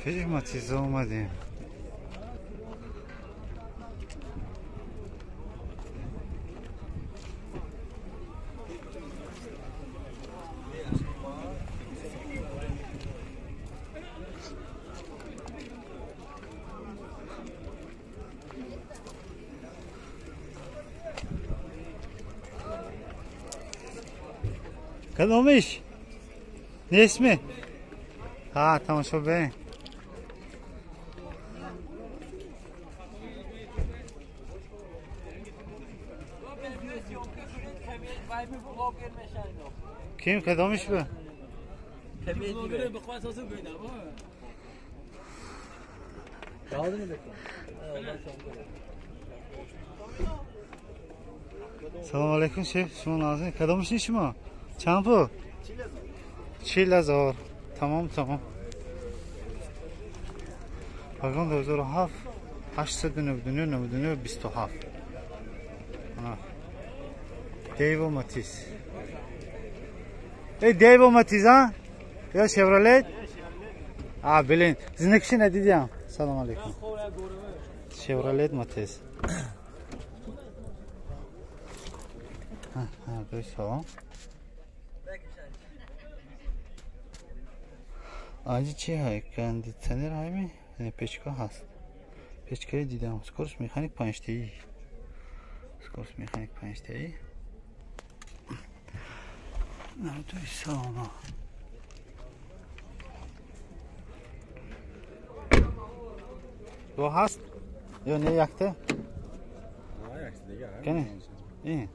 پیش ماتیزا اومدیم. کدومش؟ نسمه؟ ها تماشا بریم. کیم کدومش به؟ سلام علیکم شیف، شما نازنین کدومش نیست شما؟ چند پول؟ 40,000. تمام تمام. واگن 2007 899 27. دیو ماتیس. ای دیو ماتیس ها؟ یا شورالت؟ بلین. زندگیش ندیدیم. سلام علیکم. شورالت ماتیس. سلام. آجی چی های؟ کندیسنر های می؟ پیچکا هست. پیچکایی دیدم. سکورس مکانیک 5 تایی. سکورس مکانیک 5 تایی. نه توی ساما. دو هست؟ یا نه یکته؟ نه یکته دیگه. کنه؟ این.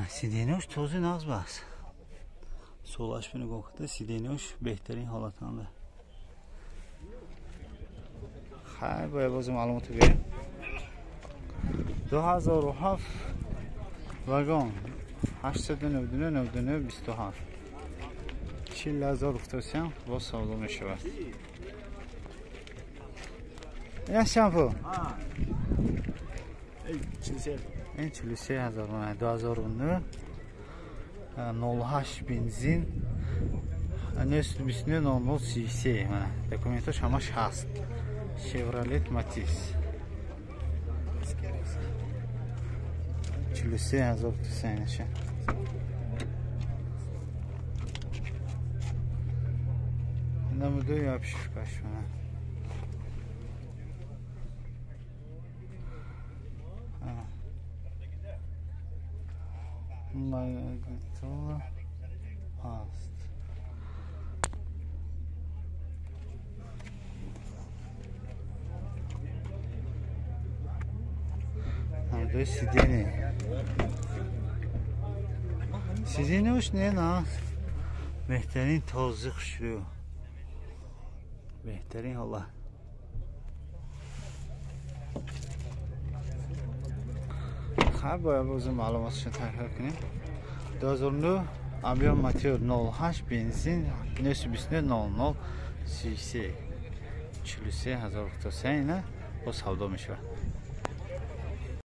سیدینوش توزی ناز بس. سولاش بینو گفته سیدینوش بهترین حالتانده. خیلی باید بازی معلوماتو بریم. 2007 واگن 899 27. 40,000 افتادیم با سودا میشود. این شامپو؟ این 43,000 من 2009 08 بنزین نسل 29 0033 من دکومنتاش همش هست. شورالت ماتیس 43,000 توسینشه. نموده یا پیشکش من مایگتو هست. همه سیدینه سیدینه hoş ne lan? بهترین توضیح شروع بهترین حالا خب باید بازم معلوماتشون تحقیق کنیم. 2009 امبیان ماتیور 08 بنزین نسل 29 0033 43,000 تا سینه با سودا میشه.